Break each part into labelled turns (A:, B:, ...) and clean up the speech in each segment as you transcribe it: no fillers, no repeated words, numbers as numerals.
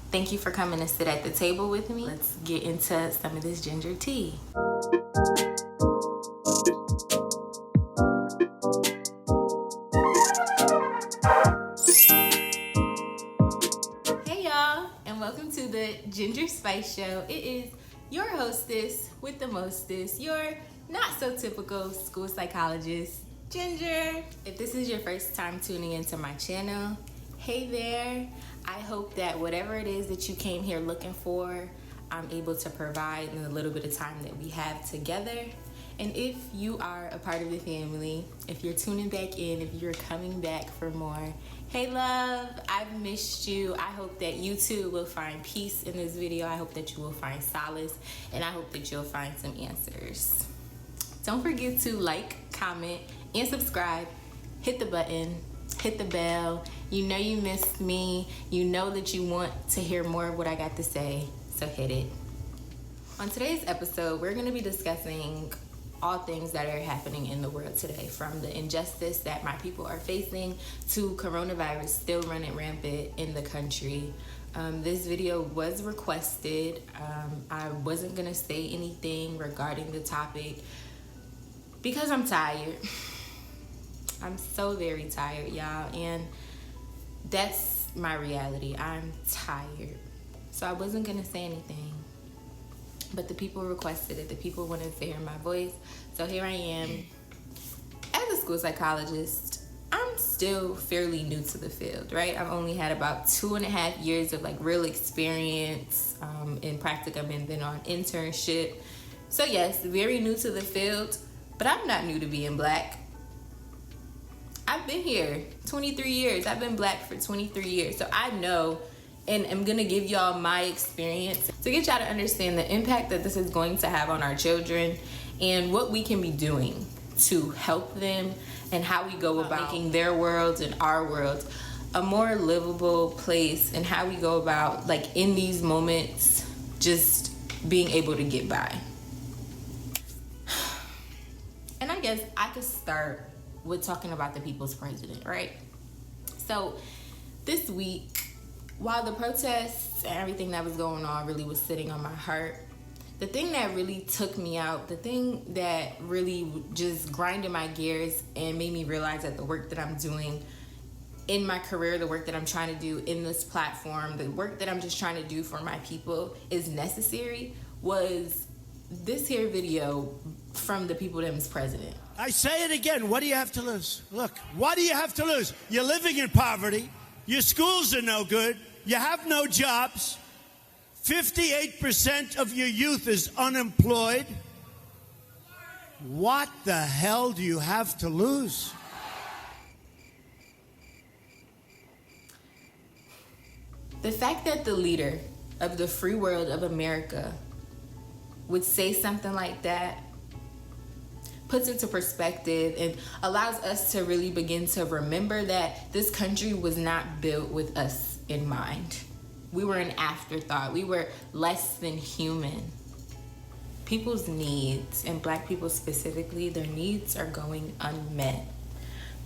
A: Thank you for coming to sit at the table with me. Let's get into some of this ginger tea. Hey y'all, and welcome to the Ginger Spice Show. It is your hostess with the mostest, your not so typical school psychologist, Ginger. If this is your first time tuning into my channel, hey there. I hope that whatever it is that you came here looking for, I'm able to provide in the little bit of time that we have together. And if you are a part of the family, if you're tuning back in, if you're coming back for more, hey love, I've missed you. I hope that you too will find peace in this video. I hope that you will find solace, and I hope that you'll find some answers. Don't forget to like, comment, and subscribe. Hit the button, hit the bell. You know you missed me. You know that you want to hear more of what I got to say, so hit it. On today's episode, we're going to be discussing all things that are happening in the world today, from the injustice that my people are facing to coronavirus still running rampant in the country. This video was requested. I wasn't going to say anything regarding the topic because I'm tired. I'm so very tired, y'all, and that's my reality. I'm tired. So I wasn't gonna say anything, but the people requested it. The people wanted to hear my voice, so here I am. As a school psychologist, I'm still fairly new to the field, right? I've only had about 2.5 years of real experience in practicum and then on internship. So yes, very new to the field, but I'm not new to being Black. I've been here 23 years. I've been Black for 23 years. So I know, and I'm gonna give y'all my experience to get y'all to understand the impact that this is going to have on our children and what we can be doing to help them and how we go about making their worlds and our worlds a more livable place, and how we go about, in these moments, just being able to get by. And I guess I could start with talking about the people's president, right? So this week, while the protests and everything that was going on really was sitting on my heart, the thing that really took me out, the thing that really just grinded my gears and made me realize that the work that I'm doing in my career, the work that I'm trying to do in this platform, the work that I'm just trying to do for my people is necessary, was this here video from the people that was president.
B: I say it again, what do you have to lose? Look, what do you have to lose? You're living in poverty. Your schools are no good. You have no jobs. 58% of your youth is unemployed. What the hell do you have to lose?
A: The fact that the leader of the free world of America would say something like that puts into perspective and allows us to really begin to remember that this country was not built with us in mind. We were an afterthought. We were less than human. People's needs, and Black people specifically, their needs are going unmet.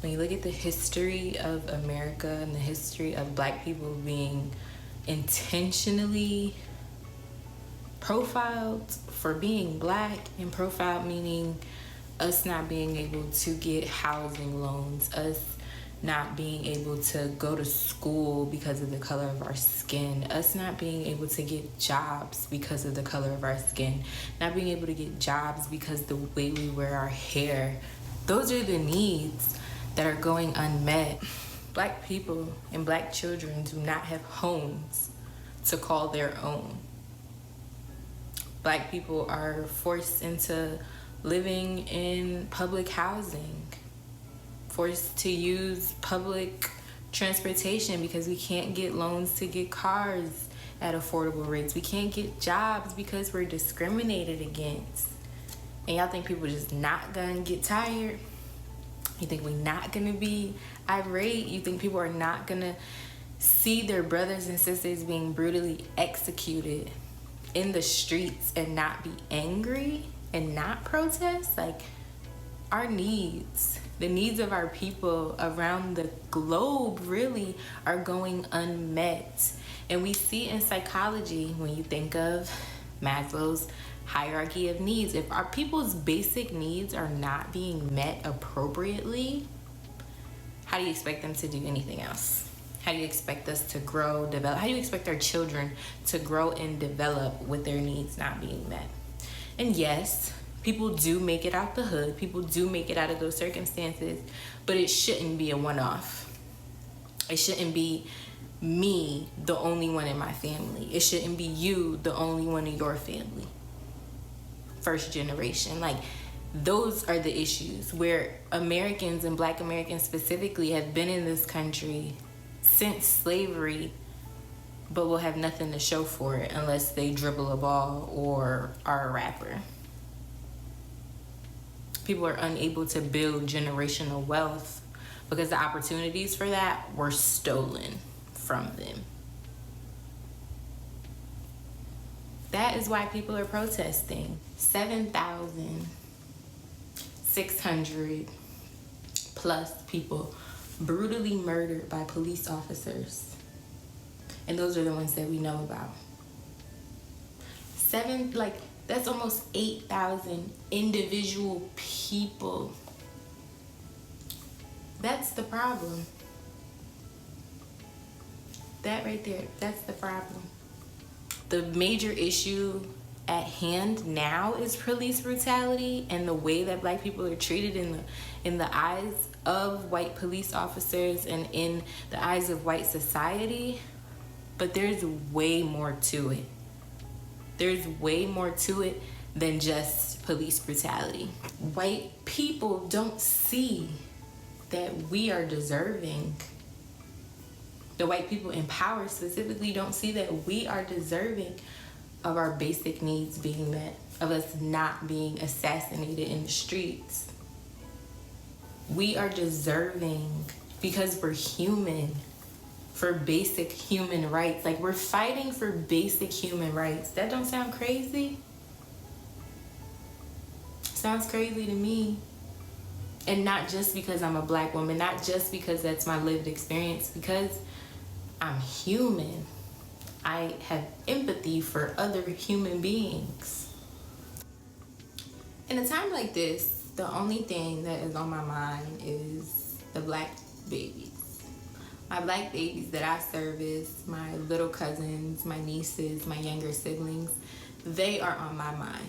A: When you look at the history of America and the history of Black people being intentionally profiled for being Black, and profiled meaning us not being able to get housing loans, us not being able to go to school because of the color of our skin, us not being able to get jobs because of the color of our skin, not being able to get jobs because the way we wear our hair. Those are the needs that are going unmet. Black people and Black children do not have homes to call their own. Black people are forced into living in public housing, forced to use public transportation because we can't get loans to get cars at affordable rates. We can't get jobs because we're discriminated against. And y'all think people just not gonna get tired? You think we're not gonna be irate? You think people are not gonna see their brothers and sisters being brutally executed in the streets and not be angry and not protest? Our needs The needs of our people around the globe really are going unmet. And we see in psychology, when you think of Maslow's hierarchy of needs, if our people's basic needs are not being met appropriately, how do you expect them to do anything else? How do you expect us to grow, develop? How do you expect our children to grow and develop with their needs not being met? And yes, people do make it out the hood. People do make it out of those circumstances, but it shouldn't be a one-off. It shouldn't be me, the only one in my family. It shouldn't be you, the only one in your family. First generation. Like, those are the issues where Americans and Black Americans specifically have been in this country since slavery, but will have nothing to show for it unless they dribble a ball or are a rapper. People are unable to build generational wealth because the opportunities for that were stolen from them. That is why people are protesting. 7,600 plus people brutally murdered by police officers. And those are the ones that we know about. That's almost 8,000 individual people. That's the problem. That right there, that's the problem. The major issue at hand now is police brutality and the way that Black people are treated in the eyes of white police officers and in the eyes of white society. But there's way more to it. There's way more to it than just police brutality. White people don't see that we are deserving. The white people in power specifically don't see that we are deserving of our basic needs being met, of us not being assassinated in the streets. We are deserving because we're human, for basic human rights. Like, we're fighting for basic human rights. That don't sound crazy? Sounds crazy to me. And not just because I'm a Black woman, not just because that's my lived experience, because I'm human. I have empathy for other human beings. In a time like this, the only thing that is on my mind is the Black babies. My Black babies that I service, my little cousins, my nieces, my younger siblings, they are on my mind.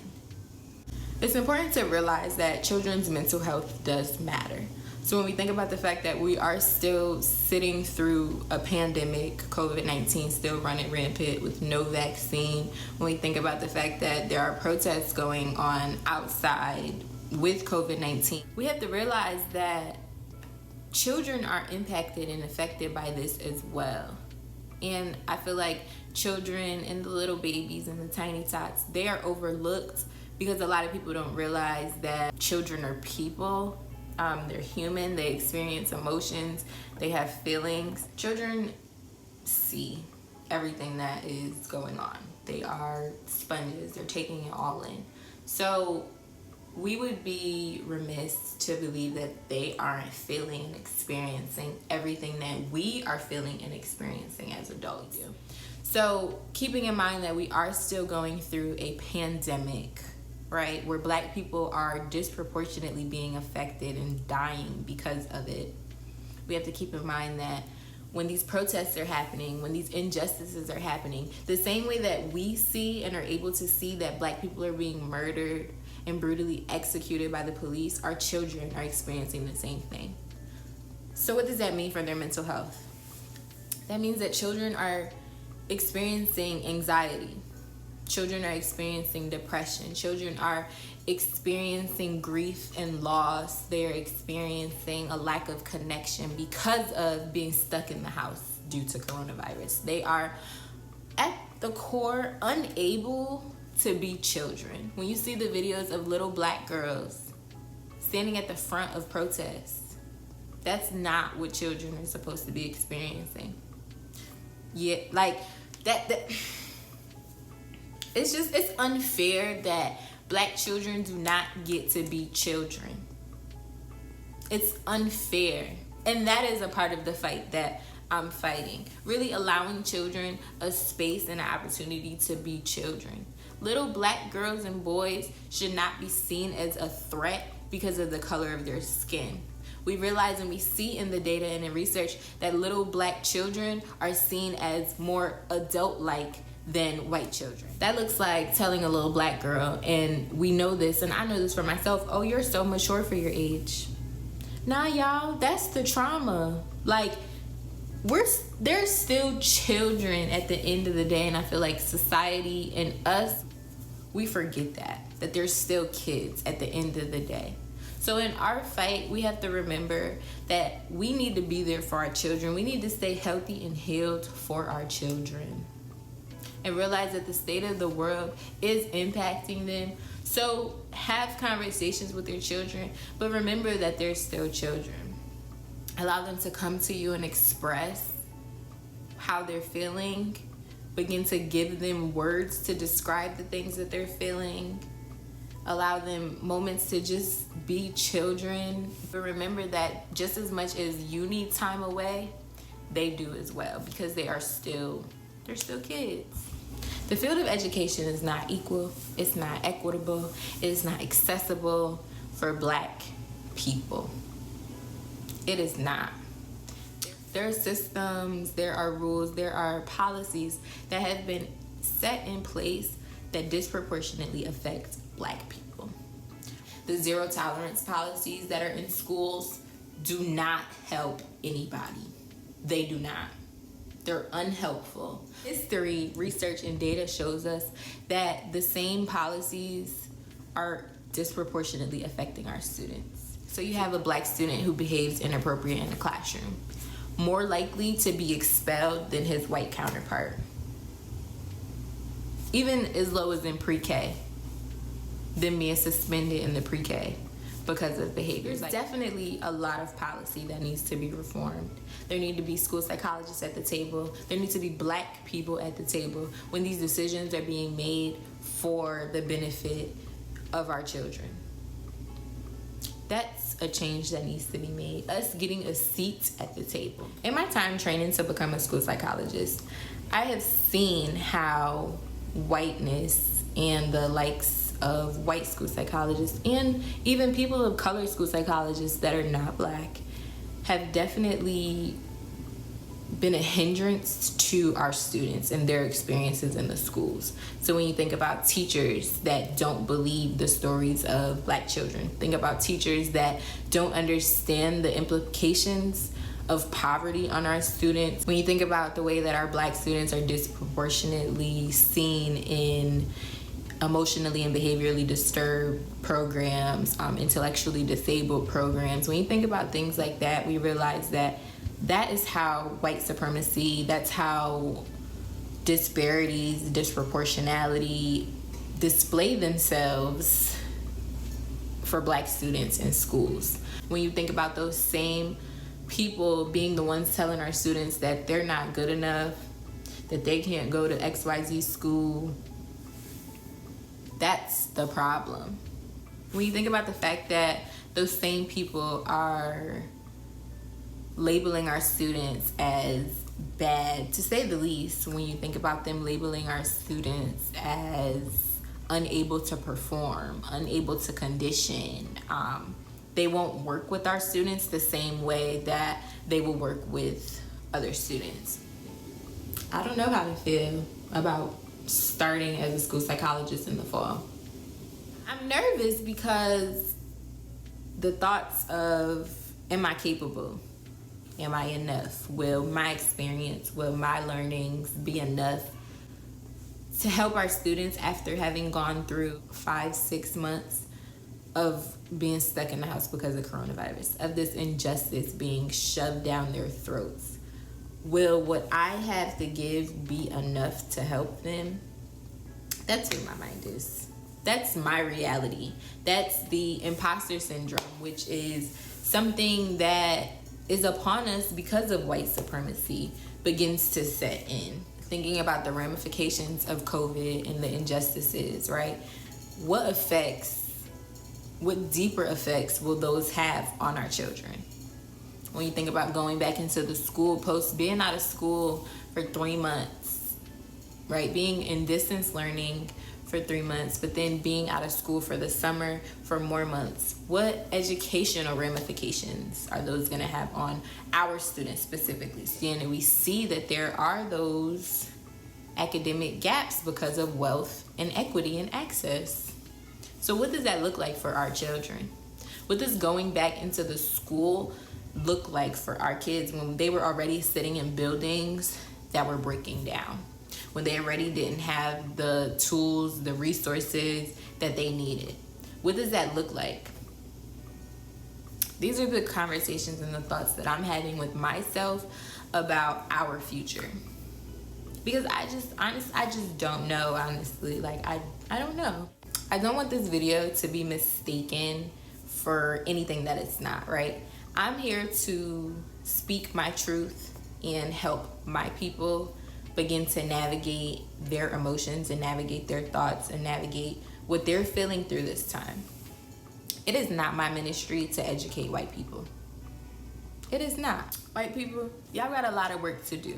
A: It's important to realize that children's mental health does matter. So when we think about the fact that we are still sitting through a pandemic, COVID-19 still running rampant with no vaccine, when we think about the fact that there are protests going on outside with COVID-19, we have to realize that children are impacted and affected by this as well. And I feel like children and the little babies and the tiny tots, they are overlooked because a lot of people don't realize that children are people. They're human, they experience emotions, they have feelings. Children see everything that is going on. They are sponges, they're taking it all in. So we would be remiss to believe that they aren't feeling and experiencing everything that we are feeling and experiencing as adults. So keeping in mind that we are still going through a pandemic, right, where Black people are disproportionately being affected and dying because of it. We have to keep in mind that when these protests are happening, when these injustices are happening, the same way that we see and are able to see that Black people are being murdered and brutally executed by the police, our children are experiencing the same thing. So what does that mean for their mental health? That means that children are experiencing anxiety. Children are experiencing depression. Children are experiencing grief and loss. They're experiencing a lack of connection because of being stuck in the house due to coronavirus. They are at the core unable to be children. When you see the videos of little Black girls standing at the front of protests, that's not what children are supposed to be experiencing. Yeah, like that it's unfair that Black children do not get to be children. It's unfair. And that is a part of the fight that I'm fighting. Really allowing children a space and an opportunity to be children. Little black girls and boys should not be seen as a threat because of the color of their skin. We realize and we see in the data and in research that little black children are seen as more adult-like than white children. That looks like telling a little black girl, and we know this, and I know this for myself, oh, you're so mature for your age. Nah, y'all, that's the trauma. Like, they're still children at the end of the day, and I feel like society and us, we forget that they're still kids at the end of the day. So in our fight, we have to remember that we need to be there for our children. We need to stay healthy and healed for our children. And realize that the state of the world is impacting them. So have conversations with your children, but remember that they're still children. Allow them to come to you and express how they're feeling. Begin to give them words to describe the things that they're feeling. Allow them moments to just be children. But remember that just as much as you need time away, they do as well, because they're still kids. The field of education is not equal, it's not equitable, it is not accessible for black people. It is not. There are systems, there are rules, there are policies that have been set in place that disproportionately affect black people. The zero tolerance policies that are in schools do not help anybody. They do not. They're unhelpful. History, research, and data shows us that the same policies are disproportionately affecting our students. So you have a black student who behaves inappropriate in the classroom, more likely to be expelled than his white counterpart. Even as low as in pre-K, them being suspended in the pre-K because of behaviors. There's definitely a lot of policy that needs to be reformed. There need to be school psychologists at the table. There need to be black people at the table when these decisions are being made for the benefit of our children. That's a change that needs to be made. Us getting a seat at the table. In my time training to become a school psychologist, I have seen how whiteness and the likes of white school psychologists and even people of color school psychologists that are not black have definitely been a hindrance to our students and their experiences in the schools. So when you think about teachers that don't believe the stories of black children, think about teachers that don't understand the implications of poverty on our students. When you think about the way that our black students are disproportionately seen in emotionally and behaviorally disturbed programs, intellectually disabled programs. When you think about things like that, we realize that that is how white supremacy, that's how disparities, disproportionality display themselves for black students in schools. When you think about those same people being the ones telling our students that they're not good enough, that they can't go to XYZ school, that's the problem. When you think about the fact that those same people are labeling our students as bad, to say the least, when you think about them labeling our students as unable to perform, unable to condition, they won't work with our students the same way that they will work with other students. I don't know how to feel about starting as a school psychologist in the fall. I'm nervous because the thoughts of, am I capable? Am I enough? Will my experience, will my learnings be enough to help our students after having gone through 5-6 months of being stuck in the house because of coronavirus, of this injustice being shoved down their throats? Will what I have to give be enough to help them? That's where my mind is. That's my reality. That's the imposter syndrome, which is something that is upon us because of white supremacy, begins to set in. Thinking about the ramifications of COVID and the injustices, right? What effects what deeper effects will those have on our children? When you think about going back into the school post being out of school for 3 months, right? Being in distance learning for 3 months, but then being out of school for the summer for more months. What educational ramifications are those going to have on our students specifically? And we see that there are those academic gaps because of wealth and equity and access. So what does that look like for our children? What does going back into the school look like for our kids when they were already sitting in buildings that were breaking down, when they already didn't have the tools, the resources that they needed? What does that look like? These are the conversations and the thoughts that I'm having with myself about our future. Because I just don't know, honestly. Like, I don't know. I don't want this video to be mistaken for anything that it's not, right? I'm here to speak my truth and help my people begin to navigate their emotions and navigate their thoughts and navigate what they're feeling through this time. It is not my ministry to educate white people. It is not. White people, y'all got a lot of work to do.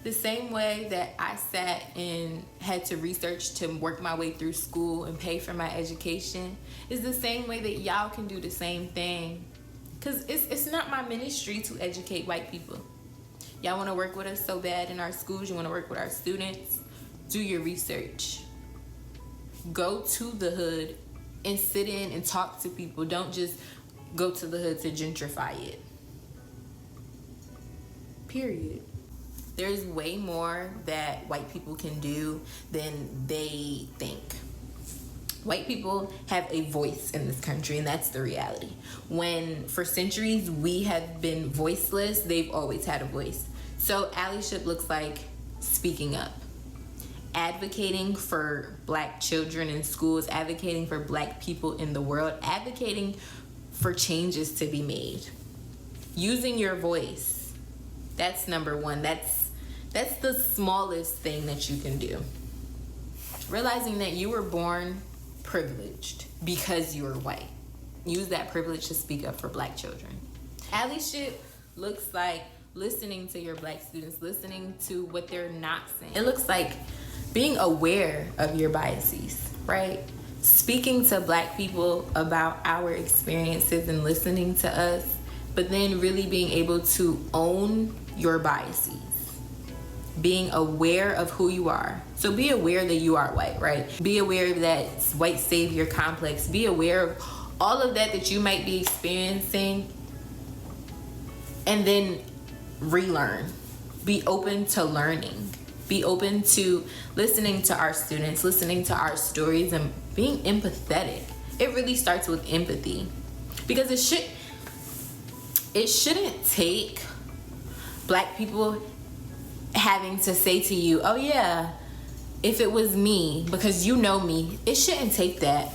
A: The same way that I sat and had to research to work my way through school and pay for my education is the same way that y'all can do the same thing. Because it's not my ministry to educate white people. Y'all want to work with us so bad in our schools, you want to work with our students, do your research. Go to the hood and sit in and talk to people. Don't just go to the hood to gentrify it. Period. There's way more that white people can do than they think. White people have a voice in this country, and that's the reality. When for centuries we have been voiceless, they've always had a voice. So allyship looks like speaking up, advocating for Black children in schools, advocating for Black people in the world, advocating for changes to be made. Using your voice. That's number one. That's the smallest thing that you can do. Realizing that you were born privileged because you were white. Use that privilege to speak up for Black children. Allyship looks like listening to your Black students, listening to what they're not saying. It looks like being aware of your biases, right? Speaking to Black people about our experiences and listening to us, but then really being able to own your biases. Being aware of who you are. So be aware that you are white, right? Be aware of that white savior complex. Be aware of all of that you might be experiencing, and then relearn. Be open to learning. Be open to listening to our students, listening to our stories, and being empathetic. It really starts with empathy, because it shouldn't take Black people having to say to you, oh yeah, if it was me, because you know me. It shouldn't take that.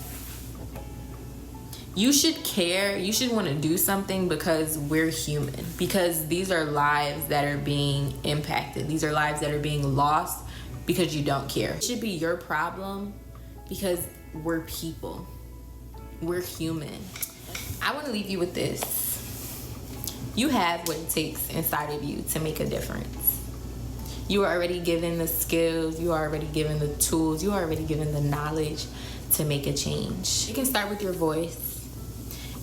A: You should care. You should want to do something because we're human. Because these are lives that are being impacted. These are lives that are being lost because you don't care. It should be your problem because we're people. We're human. I want to leave you with this. You have what it takes inside of you to make a difference. You are already given the skills, you are already given the tools, you are already given the knowledge to make a change. It can start with your voice.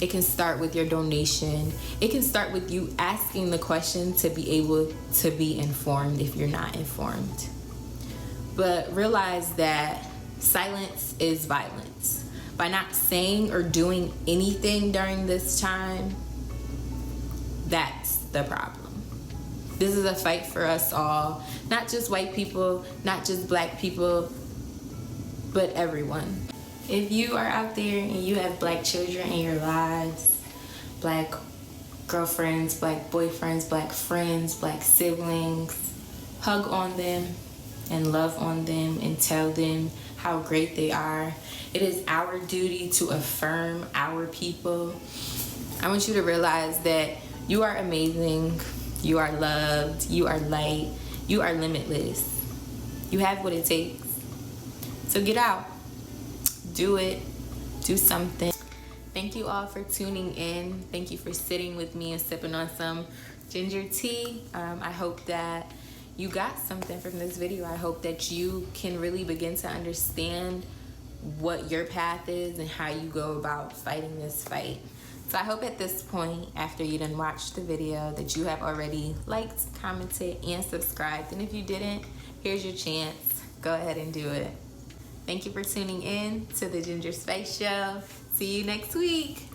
A: It can start with your donation. It can start with you asking the question to be able to be informed if you're not informed. But realize that silence is violence. By not saying or doing anything during this time, that's the problem. This is a fight for us all, not just white people, not just Black people, but everyone. If you are out there and you have Black children in your lives, Black girlfriends, Black boyfriends, Black friends, Black siblings, hug on them and love on them and tell them how great they are. It is our duty to affirm our people. I want you to realize that you are amazing. You are loved, you are light, you are limitless. You have what it takes. So get out, do it, do something. Thank you all for tuning in. Thank you for sitting with me and sipping on some ginger tea. I hope that you got something from this video. I hope that you can really begin to understand what your path is and how you go about fighting this fight. So I hope at this point, after you done watched the video, that you have already liked, commented, and subscribed. And if you didn't, here's your chance. Go ahead and do it. Thank you for tuning in to the Ginger Spice Show. See you next week.